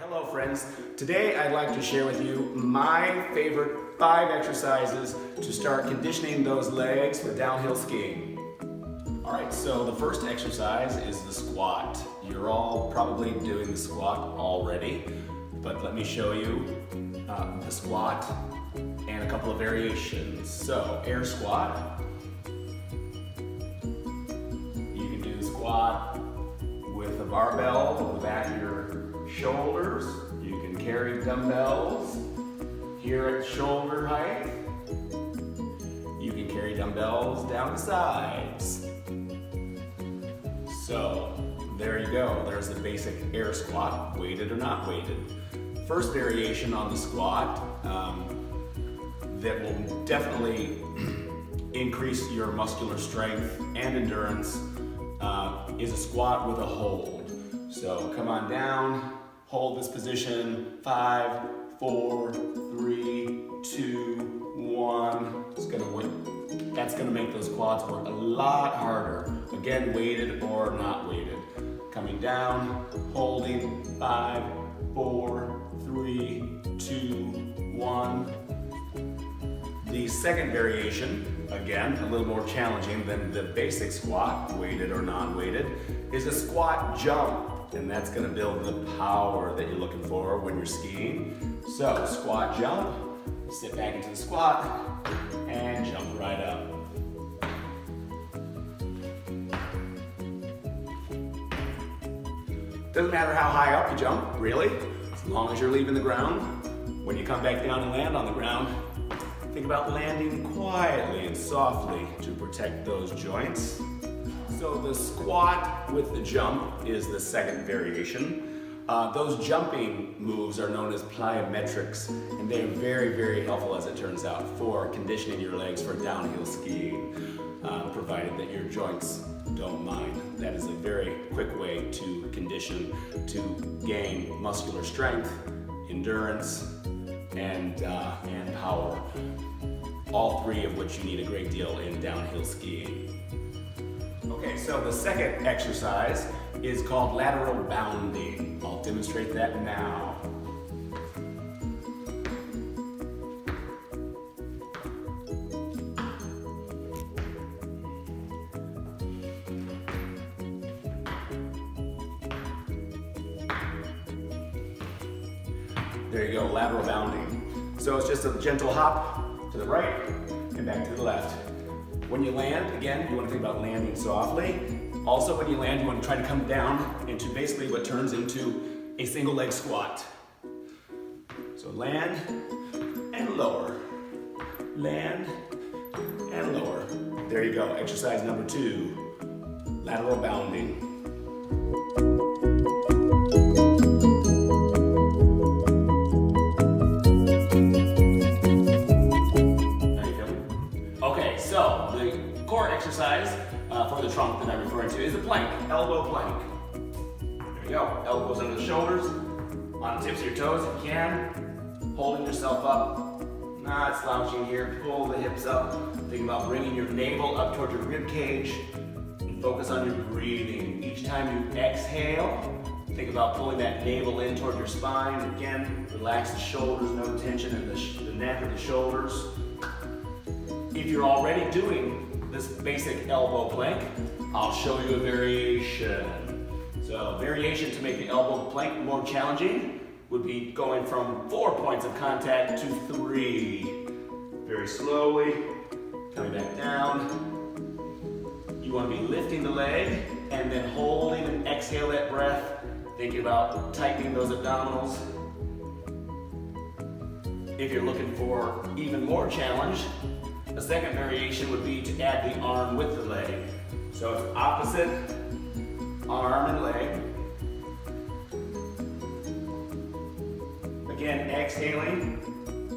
Hello friends, today I'd like to share with you my favorite 5 exercises to start conditioning those legs for downhill skiing. Alright, so the first exercise is the squat. You're all probably doing the squat already, but let me show you the squat and a couple of variations. So, air squat. You can do the squat with a barbell on the back of your shoulders. You can carry dumbbells here at shoulder height. You can carry dumbbells down the sides. So there you go. There's the basic air squat, weighted or not weighted. First variation on the squat that will definitely increase your muscular strength and endurance is a squat with a hold. So come on down, hold this position, 5, 4, 3, 2, 1. That's gonna make those quads work a lot harder. Again, weighted or not weighted. Coming down, holding, 5, 4, 3, 2, 1. The second variation, again, a little more challenging than the basic squat, weighted or non-weighted, is a squat jump. And that's gonna build the power that you're looking for when you're skiing. So, squat jump, sit back into the squat, and jump right up. Doesn't matter how high up you jump, really, as long as you're leaving the ground. When you come back down and land on the ground, think about landing quietly and softly to protect those joints. So the squat with the jump is the second variation. Those jumping moves are known as plyometrics, and they are very, very helpful, as it turns out, for conditioning your legs for downhill skiing, provided that your joints don't mind. That is a very quick way to condition, to gain muscular strength, endurance, and power. All three of which you need a great deal in downhill skiing. Okay, so the second exercise is called lateral bounding. I'll demonstrate that now. There you go, lateral bounding. So it's just a gentle hop to the right and back to the left. When you land, again, you want to think about landing softly. Also, when you land, you want to try to come down into basically what turns into a single leg squat. So land and lower. Land and lower. There you go, exercise number 2, lateral bounding. Exercise for the trunk that I'm referring to is the plank, elbow plank. There you go, elbows under the shoulders, on the tips of your toes if you can, holding yourself up, not slouching here, pull the hips up, think about bringing your navel up towards your rib cage, and focus on your breathing. Each time you exhale, think about pulling that navel in toward your spine. Again, relax the shoulders, no tension in the neck or the shoulders. If you're already doing this basic elbow plank, I'll show you a variation. So variation to make the elbow plank more challenging would be going from 4 points of contact to 3. Very slowly, coming back down. You want to be lifting the leg and then holding and exhale that breath, thinking about tightening those abdominals. If you're looking for even more challenge, the second variation would be to add the arm with the leg. So it's opposite arm and leg. Again, exhaling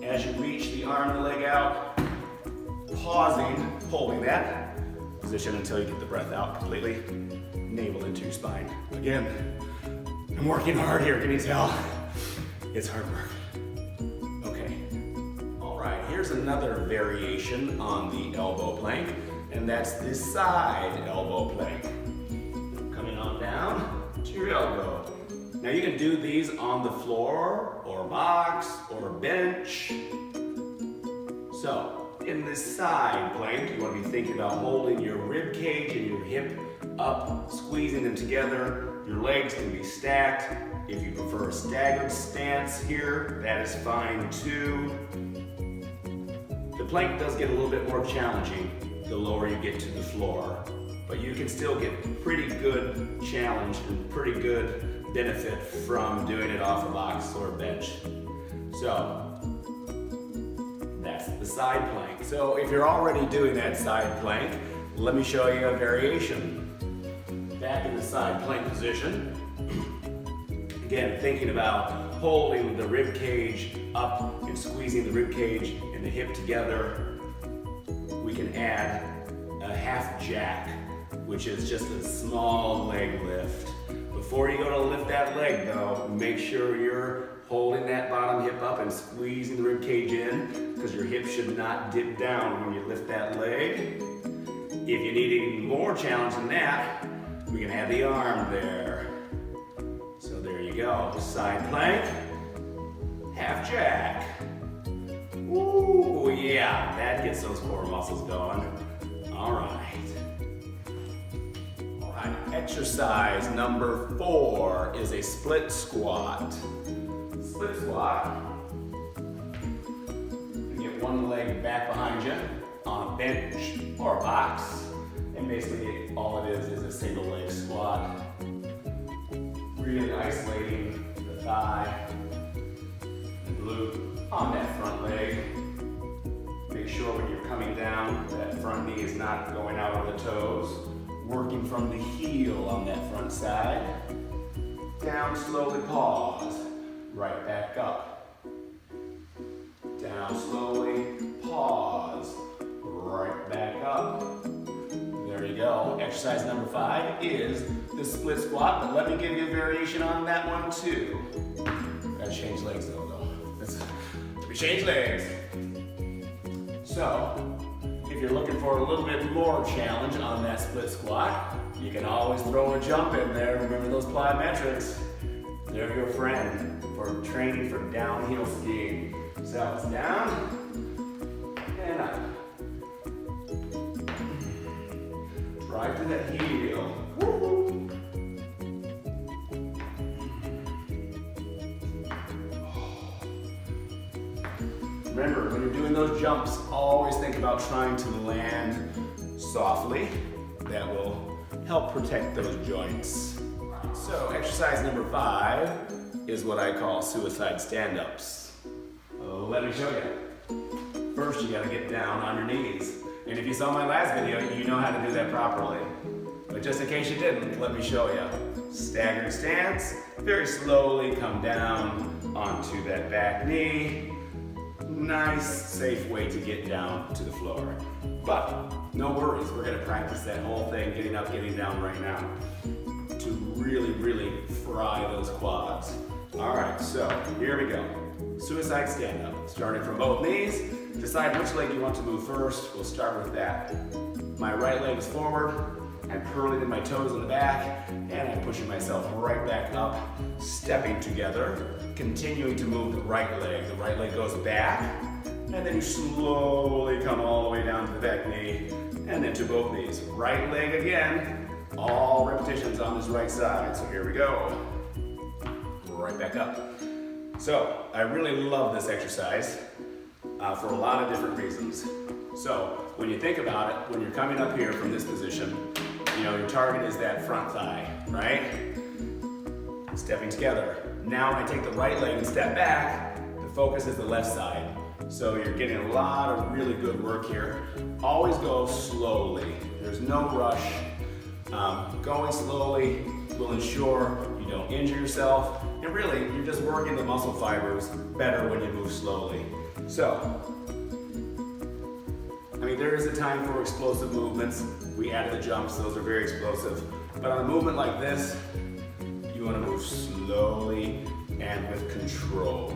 as you reach the arm and the leg out, pausing, holding that position until you get the breath out completely, navel into your spine. Again, I'm working hard here, can you tell? It's hard work. Here's another variation on the elbow plank, and that's this side elbow plank. Coming on down to your elbow. Now you can do these on the floor or box or bench. So in this side plank, you want to be thinking about holding your rib cage and your hip up, squeezing them together. Your legs can be stacked. If you prefer a staggered stance here, that is fine too. The plank does get a little bit more challenging the lower you get to the floor, but you can still get pretty good challenge and pretty good benefit from doing it off a box or a bench. So that's the side plank. So if you're already doing that side plank, let me show you a variation. Back in the side plank position. Again, thinking about holding the rib cage up and squeezing the rib cage and the hip together. We can add a half jack, which is just a small leg lift. Before you go to lift that leg though, make sure you're holding that bottom hip up and squeezing the rib cage in, because your hip should not dip down when you lift that leg. If you need even more challenge than that, we can add the arm there. So there you go, side plank, half jack. Ooh, yeah, that gets those core muscles going. All right. Exercise number 4 is a split squat. Split squat. You get one leg back behind you on a bench or a box, and basically all it is a single leg squat. Really isolating the thigh and glute on that front leg. Make sure when you're coming down, that front knee is not going out on the toes. Working from the heel on that front side. Down, slowly pause. Right back up. Down, slowly pause. Right back up. There you go. Exercise number 5 is the split squat, but let me give you a variation on that one too. Gotta change legs though. We change legs. So, if you're looking for a little bit more challenge on that split squat, you can always throw a jump in there. Remember those plyometrics? They're your friend for training for downhill skiing. So it's down and up. Right to that heel. Woo-hoo. Remember, when you're doing those jumps, always think about trying to land softly. That will help protect those joints. So exercise number 5 is what I call suicide stand-ups. Let me show you. First, you gotta get down on your knees. And if you saw my last video, you know how to do that properly. But just in case you didn't, let me show you. Staggered stance, very slowly come down onto that back knee. Nice, safe way to get down to the floor. But no worries, we're gonna practice that whole thing, getting up, getting down right now, to really, really fry those quads. All right, so here we go. Suicide stand-up, starting from both knees. Decide which leg you want to move first. We'll start with that. My right leg is forward. I'm curling in my toes in the back, and I'm pushing myself right back up, stepping together, continuing to move the right leg. The right leg goes back, and then you slowly come all the way down to the back knee, and then to both knees. Right leg again, all repetitions on this right side. So here we go. Right back up. So I really love this exercise for a lot of different reasons. So when you think about it, when you're coming up here from this position, you know, your target is that front thigh, right? Stepping together. Now when I take the right leg and step back, the focus is the left side. So you're getting a lot of really good work here. Always go slowly. There's no rush. Going slowly will ensure you don't injure yourself. And really, you're just working the muscle fibers better when you move slowly. So, I mean, there is a time for explosive movements. We added the jumps, those are very explosive. But on a movement like this, you want to move slowly and with control.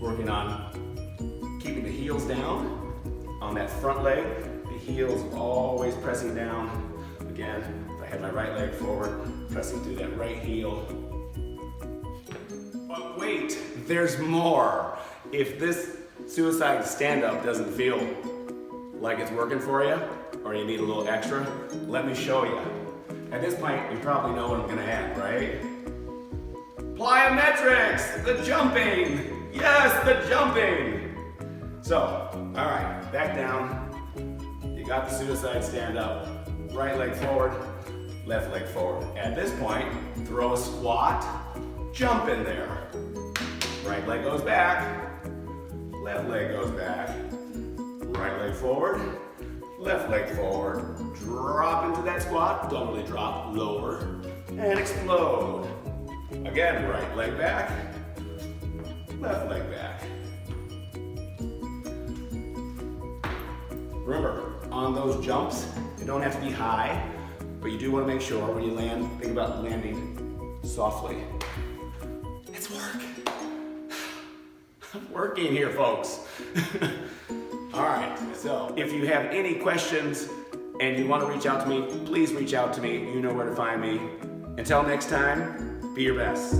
Working on keeping the heels down on that front leg. The heels always pressing down. Again, if I had my right leg forward, pressing through that right heel. there's more. If this suicide stand-up doesn't feel like it's working for you, or you need a little extra, let me show you. At this point, you probably know what I'm gonna add, right? Plyometrics, the jumping. Yes, the jumping. So, all right, back down. You got the suicide stand up. Right leg forward, left leg forward. At this point, throw a squat, jump in there. Right leg goes back, left leg goes back. Right leg forward, left leg forward. Drop into that squat, don't really drop, lower, and explode. Again, right leg back, left leg back. Remember, on those jumps, they don't have to be high, but you do want to make sure when you land, think about landing softly. It's work. I'm working here, folks. All right, so if you have any questions and you want to reach out to me, please reach out to me. You know where to find me. Until next time, be your best.